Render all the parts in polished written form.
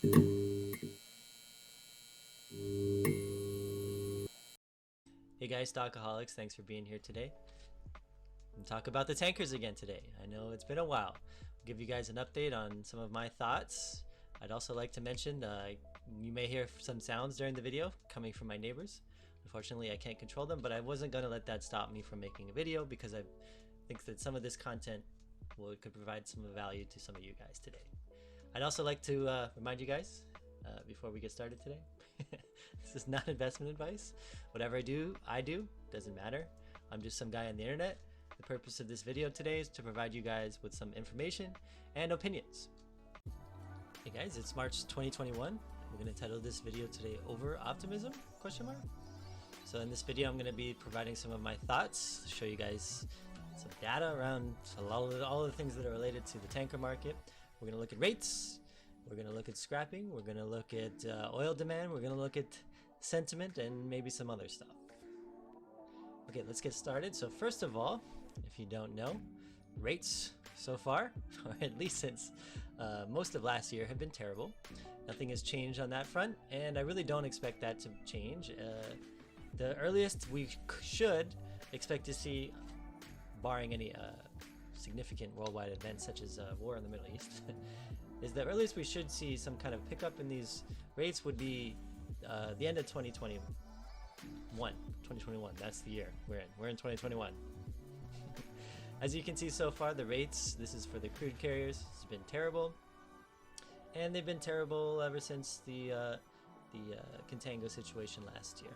Hey guys, Stockaholics, thanks for being here today. We'll talk about the tankers again today. I know it's been a while. I'll give you guys an update on some of my thoughts. I'd also like to mention you may hear some sounds during the video coming from my neighbors. Unfortunately, I can't control them, but I wasn't going to let that stop me from making a video because I think that some of this content could provide some value to some of you guys today. I'd also like to remind you guys before we get started today, this is not investment advice. Whatever I do, doesn't matter. I'm just some guy on the internet. The purpose of this video today is to provide you guys with some information and opinions. Hey guys, it's March 2021. We're going to title this video today Over Optimism? ? So in this video, I'm going to be providing some of my thoughts, show you guys some data around all of the things that are related to the tanker market. We're going to look at rates. We're going to look at scrapping. We're going to look at oil demand. We're going to look at sentiment and maybe some other stuff. Okay, let's get started. So first of all, if you don't know, rates so far, or at least since most of last year, have been terrible. Nothing has changed on that front, and I really don't expect that to change. The earliest we should expect to see, barring any significant worldwide events such as war in the Middle East, is the earliest we should see some kind of pickup in these rates would be the end of 2021. 2021, that's the year we're in. We're in 2021. As you can see so far, the rates, this is for the crude carriers, it's been terrible. And they've been terrible ever since the contango situation last year.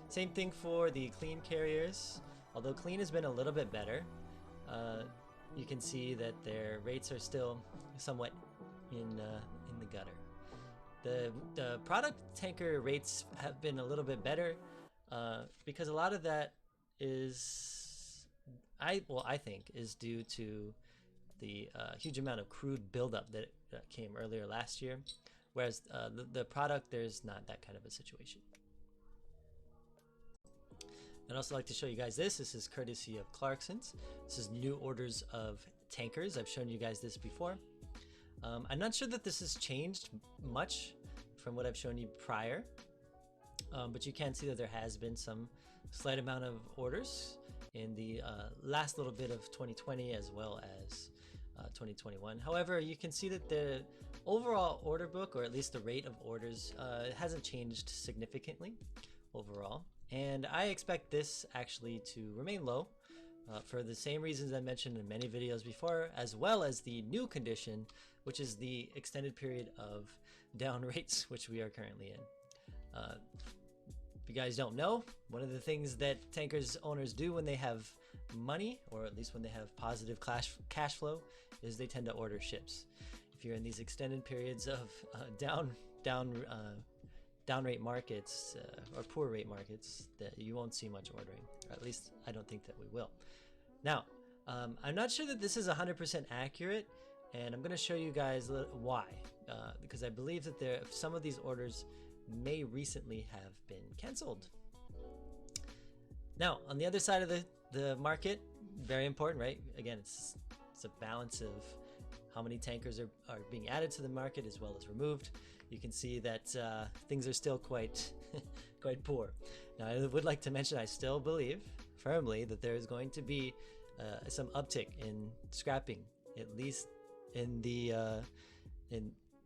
Same thing for the clean carriers. Although clean has been a little bit better, you can see that their rates are still somewhat in the gutter. The product tanker rates have been a little bit better because a lot of that is, I think, is due to the huge amount of crude buildup that came earlier last year, whereas the product, there's not that kind of a situation. I'd also like to show you guys this. This is courtesy of Clarkson's. This is new orders of tankers. I've shown you guys this before. I'm not sure that this has changed much from what I've shown you prior, but you can see that there has been some slight amount of orders in the last little bit of 2020 as well as 2021. However, you can see that the overall order book, or at least the rate of orders, hasn't changed significantly overall. And I expect this actually to remain low for the same reasons I mentioned in many videos before, as well as the new condition, which is the extended period of down rates, which we are currently in. If you guys don't know, one of the things that tankers owners do when they have money, or at least when they have positive cash flow, is they tend to order ships. If you're in these extended periods of down rate markets or poor rate markets, that you won't see much ordering, or at least I don't think that we will. Now, I'm not sure that this is 100% accurate, and I'm going to show you guys why, because I believe that some of these orders may recently have been canceled. Now, on the other side of the market, very important, right? Again, it's a balance of how many tankers are being added to the market as well as removed. You can see that things are still quite poor. Now, I would like to mention I still believe firmly that there is going to be some uptick in scrapping, at least in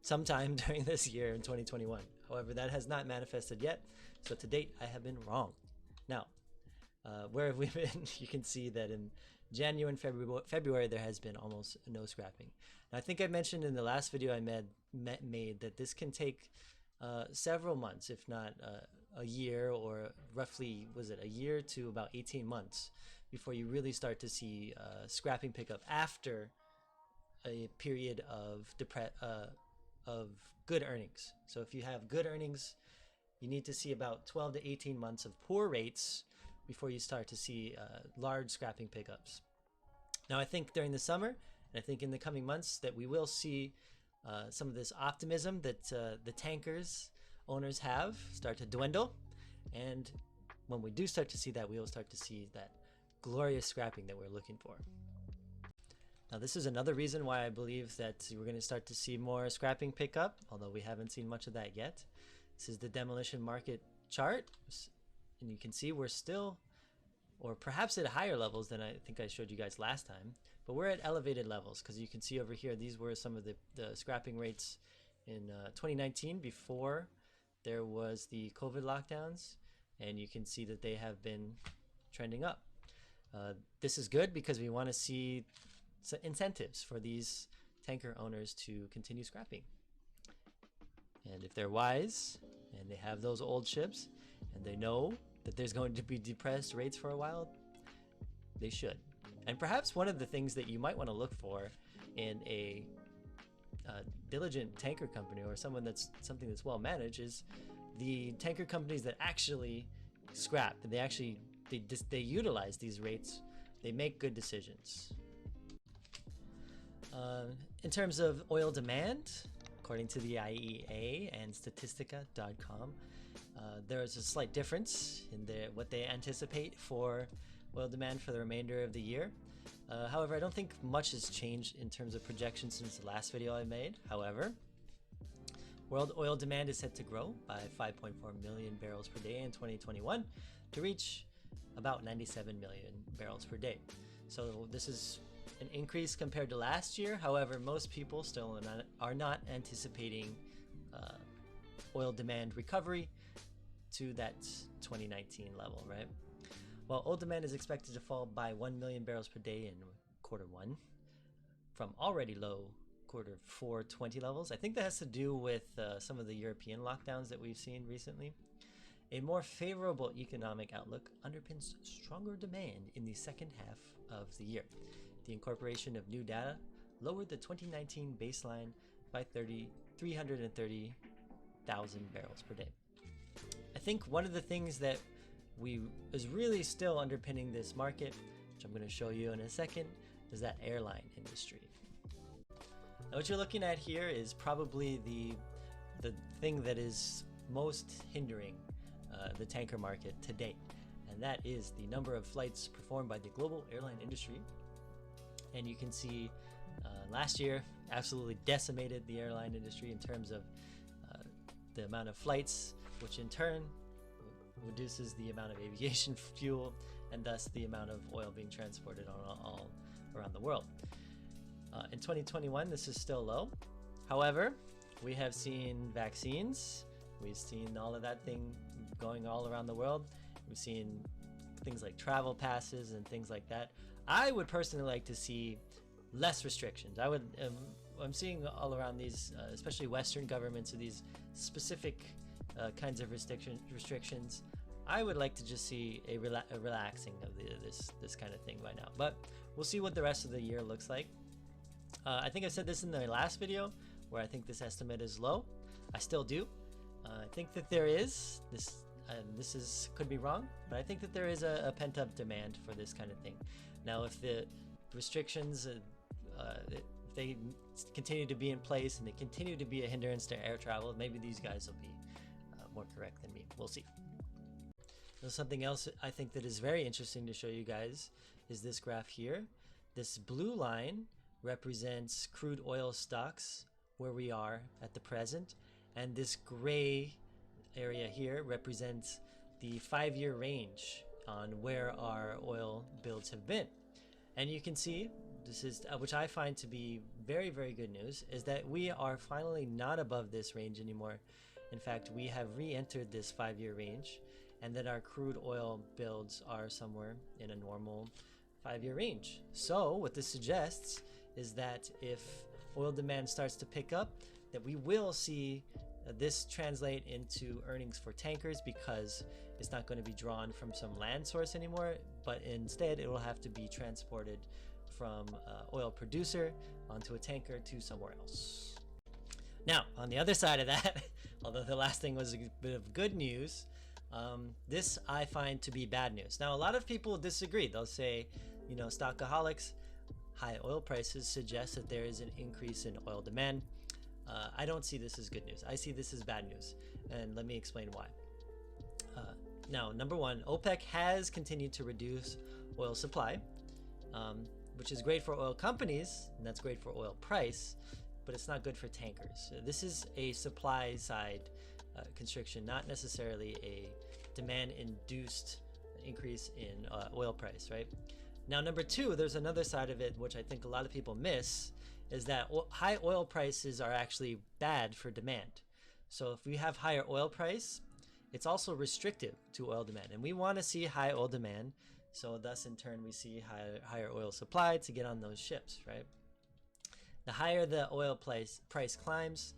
sometime during this year in 2021. However, that has not manifested yet, so to date I have been wrong. Now, where have we been? You can see that in January and February there has been almost no scrapping. Now, I think I mentioned in the last video I made that this can take several months, if not a year, or roughly, was it a year to about 18 months before you really start to see scrapping pick up after a period of good earnings. So if you have good earnings, you need to see about 12 to 18 months of poor rates before you start to see large scrapping pickups. Now, I think during the summer, and I think in the coming months, that we will see some of this optimism that the tankers owners have start to dwindle. And when we do start to see that, we will start to see that glorious scrapping that we're looking for. Now, this is another reason why I believe that we're going to start to see more scrapping pick up, although we haven't seen much of that yet. This is the demolition market chart, and you can see we're still, or perhaps at higher levels than I think I showed you guys last time, but we're at elevated levels because you can see over here, these were some of the scrapping rates in 2019 before there was the COVID lockdowns, and you can see that they have been trending up. This is good because we want to see incentives for these tanker owners to continue scrapping. And if they're wise and they have those old ships and they know that there's going to be depressed rates for a while, they should. And perhaps one of the things that you might want to look for in a diligent tanker company or something that's well managed is the tanker companies that actually scrap, and they utilize these rates. They make good decisions. In terms of oil demand, according to the IEA and Statistica.com, there is a slight difference in what they anticipate for oil demand for the remainder of the year. However, I don't think much has changed in terms of projections since the last video I made. However, world oil demand is set to grow by 5.4 million barrels per day in 2021 to reach about 97 million barrels per day. So this is an increase compared to last year. However, most people still are not anticipating oil demand recovery to that 2019 level, right? While oil demand is expected to fall by 1 million barrels per day in Q1 from already low Q4 20 levels. I think that has to do with some of the European lockdowns that we've seen recently. A more favorable economic outlook underpins stronger demand in the second half of the year. The incorporation of new data lowered the 2019 baseline by 330,000 barrels per day. I think one of the things that is really still underpinning this market, which I'm going to show you in a second, is that airline industry. Now, what you're looking at here is probably the thing that is most hindering the tanker market to date, and that is the number of flights performed by the global airline industry. And you can see last year absolutely decimated the airline industry in terms of the amount of flights, which in turn reduces the amount of aviation fuel and thus the amount of oil being transported all around the world. In 2021, this is still low. However, we have seen vaccines. We've seen all of that thing going all around the world. We've seen things like travel passes and things like that. I would personally like to see less restrictions. I'm seeing all around these, especially Western governments, these specific kinds of restrictions. I would like to just see a relaxing of this kind of thing by now. But we'll see what the rest of the year looks like. I think I said this in the last video, where I think this estimate is low. I still do. I think that there is could be wrong, but I think that there is a pent-up demand for this kind of thing. Now, if the restrictions, if they continue to be in place and they continue to be a hindrance to air travel, maybe these guys will be more correct than me. We'll see. Now, something else I think that is very interesting to show you guys is this graph here. This blue line represents crude oil stocks where we are at the present, and this gray area here represents the 5-year range on where our oil builds have been. And you can see, this is which I find to be very, very good news, is that we are finally not above this range anymore. In fact, we have re-entered this 5-year range, and that our crude oil builds are somewhere in a normal 5-year range. So what this suggests is that if oil demand starts to pick up, that we will see this translate into earnings for tankers, because it's not going to be drawn from some land source anymore, but instead it will have to be transported from oil producer onto a tanker to somewhere else. Now, on the other side of that, although the last thing was a bit of good news, this I find to be bad news. Now, a lot of people disagree. They'll say, stockaholics, high oil prices suggest that there is an increase in oil demand. I don't see this as good news. I see this as bad news, and let me explain why. Now, number one, OPEC has continued to reduce oil supply, which is great for oil companies, and that's great for oil price, but it's not good for tankers. This is a supply side constriction, not necessarily a demand-induced increase in oil price, right? Now, number two, there's another side of it, which I think a lot of people miss, is that high oil prices are actually bad for demand. So if we have higher oil price, it's also restrictive to oil demand. And we want to see high oil demand, so thus in turn we see higher oil supply to get on those ships, right? The higher the oil price climbs,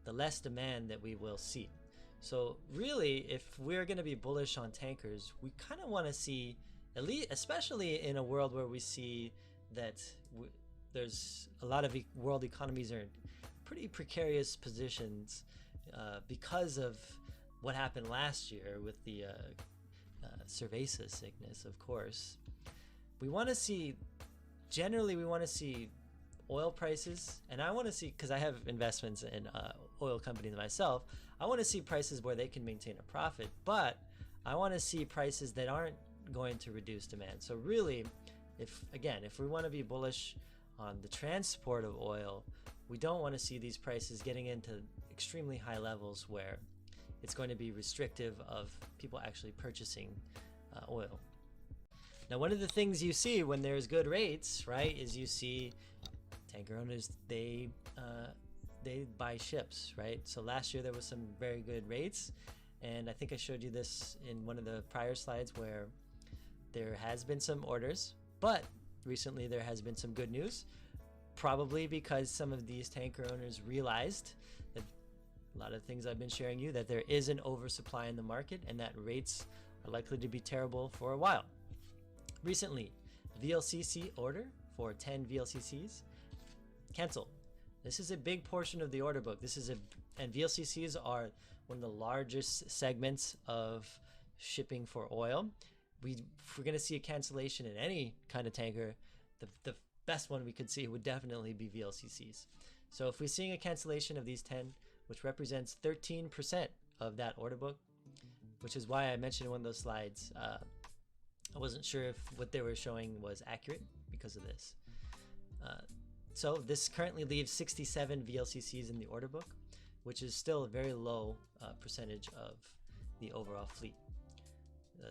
the less demand that we will see. So really, if we're going to be bullish on tankers, we kind of want to see, at least, especially in a world where we see that there's a lot of world economies are in pretty precarious positions because of what happened last year with the cerveza sickness, of course. We want to see, generally we want to see oil prices, and I want to see, because I have investments in oil companies myself, I want to see prices where they can maintain a profit, but I want to see prices that aren't going to reduce demand. So really, if we want to be bullish on the transport of oil, we don't want to see these prices getting into extremely high levels where it's going to be restrictive of people actually purchasing oil. Now, one of the things you see when there's good rates, right, is you see tanker owners, they buy ships, right? So last year there was some very good rates, and I think I showed you this in one of the prior slides where there has been some orders, but recently there has been some good news, probably because some of these tanker owners realized that a lot of things I've been sharing you, that there is an oversupply in the market and that rates are likely to be terrible for a while. Recently, VLCC order for 10 VLCCs canceled. This is a big portion of the order book. And VLCCs are one of the largest segments of shipping for oil. If we're going to see a cancellation in any kind of tanker, the best one we could see would definitely be VLCCs. So if we're seeing a cancellation of these 10, which represents 13% of that order book, which is why I mentioned in one of those slides, I wasn't sure if what they were showing was accurate because of this. So this currently leaves 67 VLCCs in the order book, which is still a very low percentage of the overall fleet,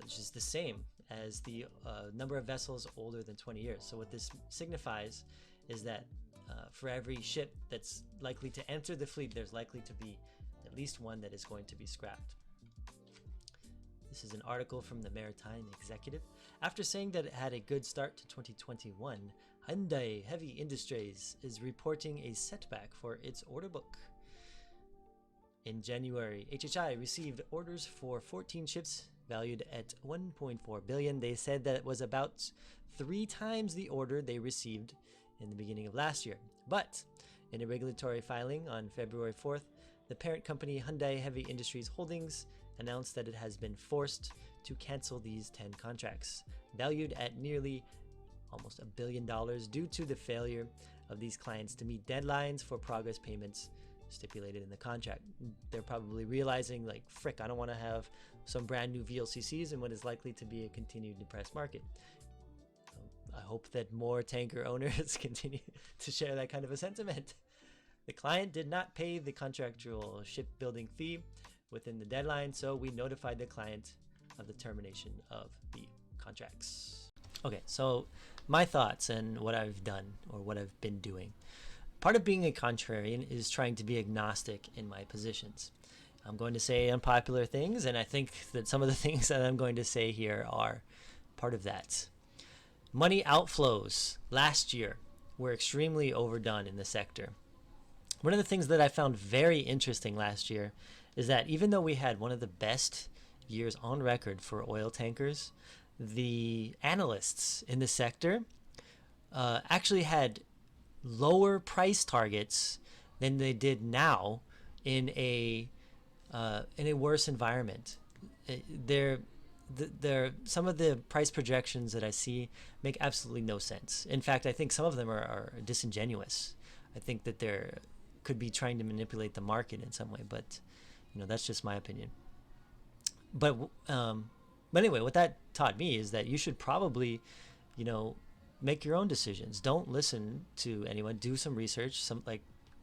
which is the same as the number of vessels older than 20 years. So what this signifies is that for every ship that's likely to enter the fleet, there's likely to be at least one that is going to be scrapped. This is an article from the Maritime Executive. After saying that it had a good start to 2021, Hyundai Heavy Industries is reporting a setback for its order book. In January, HHI received orders for 14 ships valued at $1.4 billion. They said that it was about 3 times the order they received in the beginning of last year. But in a regulatory filing on February 4th, the parent company Hyundai Heavy Industries Holdings announced that it has been forced to cancel these 10 contracts, valued at nearly almost $1 billion due to the failure of these clients to meet deadlines for progress payments stipulated in the contract. They're probably realizing, like, frick, I don't want to have some brand new VLCCs in what is likely to be a continued depressed market. I hope that more tanker owners continue to share that kind of a sentiment. The client did not pay the contractual shipbuilding fee within the deadline, so we notified the client of the termination of the contracts. Okay, so my thoughts and what I've done or what I've been doing. Part of being a contrarian is trying to be agnostic in my positions. I'm going to say unpopular things, and I think that some of the things that I'm going to say here are part of that. Money outflows last year were extremely overdone in the sector. One of the things that I found very interesting last year is that even though we had one of the best years on record for oil tankers, the analysts in the sector actually had lower price targets than they did now in a worse environment. Some of the price projections that I see make absolutely no sense. In fact, I think some of them are disingenuous. I think that they're could be trying to manipulate the market in some way, but that's just my opinion. But anyway, what that taught me is that you should probably make your own decisions. Don't listen to anyone. Do some research.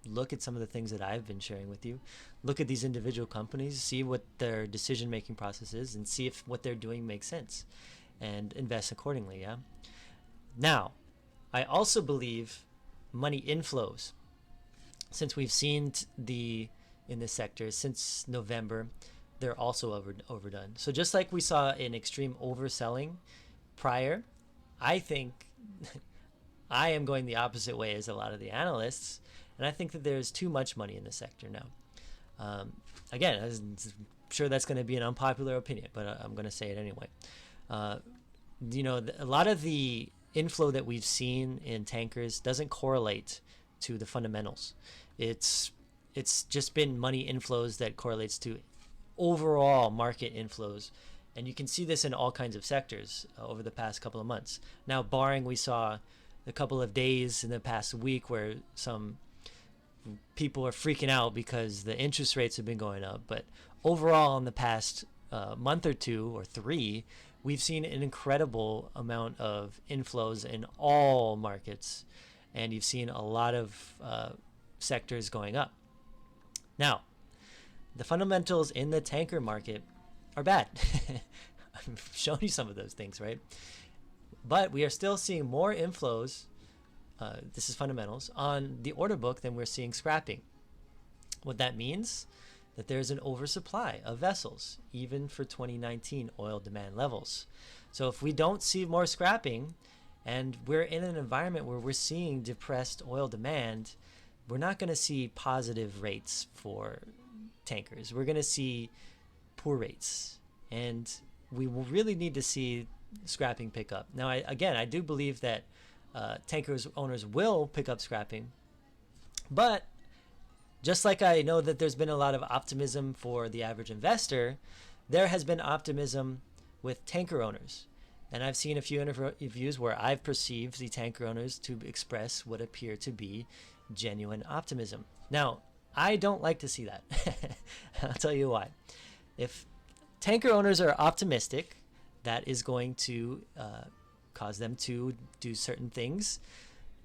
Look at some of the things that I've been sharing with you. Look at these individual companies, see what their decision-making process is, and see if what they're doing makes sense, and invest accordingly. Yeah. Now, I also believe money inflows. Since we've seen in this sector since November, they're also overdone. So just like we saw an extreme overselling prior, I think I am going the opposite way as a lot of the analysts, and I think that there's too much money in the sector now. Again, I'm sure that's going to be an unpopular opinion, but I'm going to say it anyway. A lot of the inflow that we've seen in tankers doesn't correlate to the fundamentals. It's just been money inflows that correlates to overall market inflows, and you can see this in all kinds of sectors over the past couple of months. Now, barring we saw a couple of days in the past week where some people are freaking out because the interest rates have been going up, but overall in the past month or two or three, we've seen an incredible amount of inflows in all markets, and you've seen a lot of sectors going up. Now, the fundamentals in the tanker market are bad. I've shown you some of those things, right? But we are still seeing more inflows, this is fundamentals, on the order book than we're seeing scrapping. What that means, that there's an oversupply of vessels, even for 2019 oil demand levels. So if we don't see more scrapping, and we're in an environment where we're seeing depressed oil demand, we're not going to see positive rates for tankers. We're going to see poor rates, and we will really need to see scrapping pick up. Now, I do believe that tankers owners will pick up scrapping, but just like I know that there's been a lot of optimism for the average investor, there has been optimism with tanker owners. And I've seen a few interviews where I've perceived the tanker owners to express what appear to be genuine optimism. Now, I don't like to see that. I'll tell you why. If tanker owners are optimistic, that is going to cause them to do certain things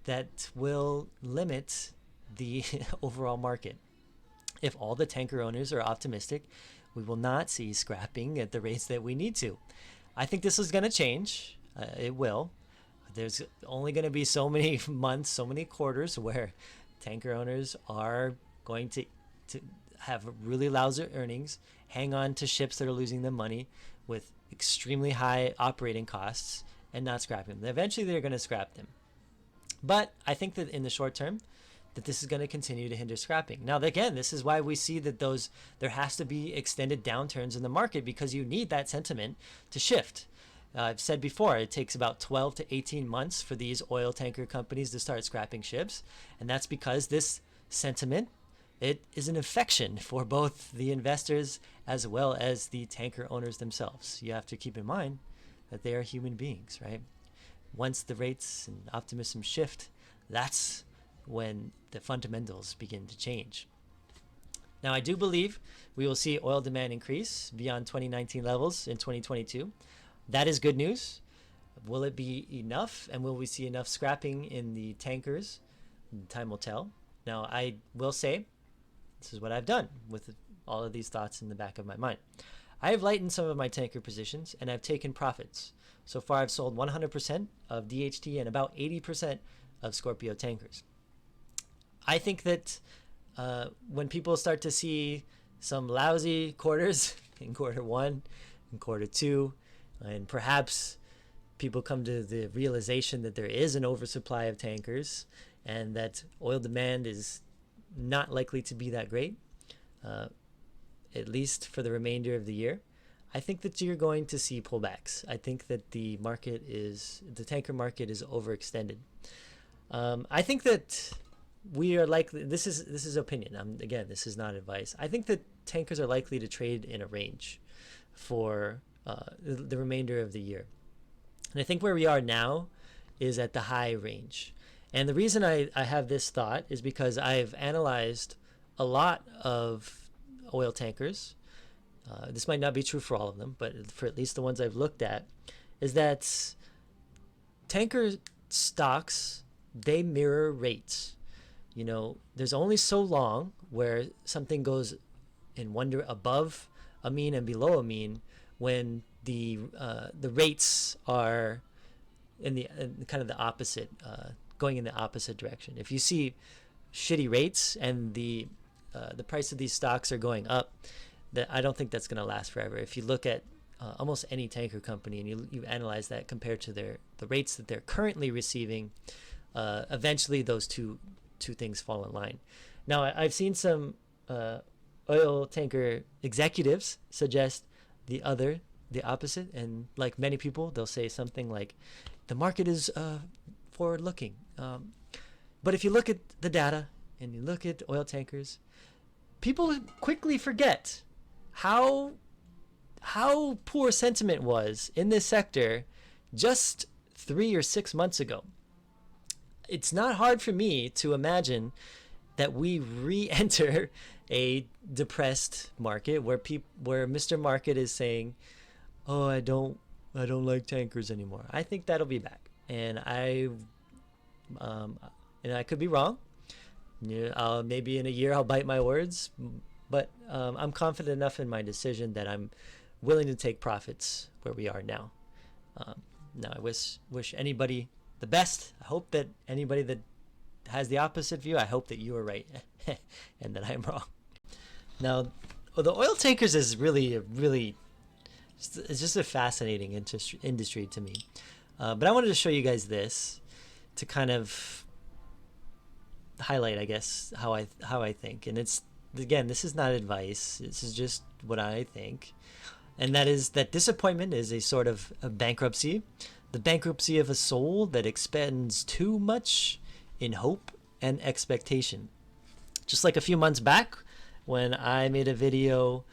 that will limit the overall market. If all the tanker owners are optimistic, we will not see scrapping at the rates that we need to. I think this is going to change. It will. There's only going to be so many months, so many quarters where tanker owners are going to have really lousy earnings, hang on to ships that are losing them money with extremely high operating costs, and not scrapping them. Eventually, they're going to scrap them. But I think that in the short term, that this is going to continue to hinder scrapping. Now, again, this is why we see that there has to be extended downturns in the market, because you need that sentiment to shift. I've said before, it takes about 12 to 18 months for these oil tanker companies to start scrapping ships. And that's because this sentiment, it is an infection for both the investors as well as the tanker owners themselves. You have to keep in mind that they are human beings, right? Once the rates and optimism shift, that's when the fundamentals begin to change. Now, I do believe we will see oil demand increase beyond 2019 levels in 2022. That is good news. Will it be enough? And will we see enough scrapping in the tankers? Time will tell. Now, I will say, this is what I've done with all of these thoughts in the back of my mind. I have lightened some of my tanker positions, and I've taken profits. So far, I've sold 100% of DHT and about 80% of Scorpio tankers. I think that when people start to see some lousy quarters in quarter one and quarter two, and perhaps people come to the realization that there is an oversupply of tankers and that oil demand is not likely to be that great, at least for the remainder of the year, I think that you're going to see pullbacks. I think that the tanker market is overextended. I think that we are likely, this is opinion. Again, this is not advice. I think that tankers are likely to trade in a range for the remainder of the year. And I think where we are now is at the high range. And the reason I have this thought is because I've analyzed a lot of oil tankers. This might not be true for all of them, but for at least the ones I've looked at, is that tankers stocks, they mirror rates. You know, there's only so long where something goes in above a mean and below a mean when the rates are in kind of the opposite, going in the opposite direction. If you see shitty rates and the price of these stocks are going up, that I don't think that's going to last forever. If you look at almost any tanker company and you analyze that compared to the rates that they're currently receiving, eventually those two things fall in line. Now, I've seen some oil tanker executives suggest the opposite, and like many people, they'll say something like, the market is forward looking. But if you look at the data and you look at oil tankers, people quickly forget how poor sentiment was in this sector just 3 or 6 months ago. It's not hard for me to imagine that we re-enter a depressed market where Mr. Market is saying, "Oh, I don't like tankers anymore." I think that'll be back, and I could be wrong. Yeah, maybe in a year I'll bite my words, but I'm confident enough in my decision that I'm willing to take profits where we are now. Now, I wish anybody the best. I hope that anybody that has the opposite view, I hope that you are right and that I'm wrong. Now, the oil tankers is it's just a fascinating industry to me. But I wanted to show you guys this to kind of highlight, I guess, how I think. And it's, again, this is not advice. This is just what I think. And that is that disappointment is a sort of a bankruptcy. The bankruptcy of a soul that expends too much in hope and expectation. Just like a few months back when I made a video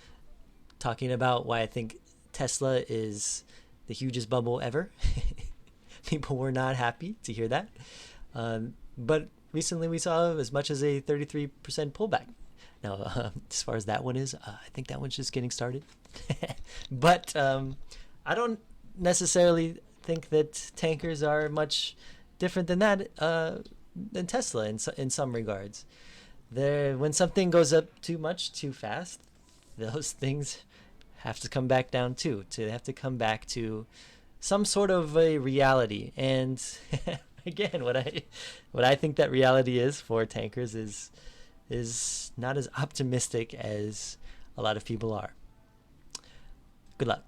talking about why I think Tesla is the hugest bubble ever. People were not happy to hear that. But recently we saw as much as a 33% pullback. Now, as far as that one is, I think that one's just getting started. But I don't necessarily think that tankers are much different than that, than Tesla in some regards. When something goes up too much, too fast, those things have to come back down too. They have to come back to some sort of a reality. And again, what I think that reality is for tankers is not as optimistic as a lot of people are. Good luck.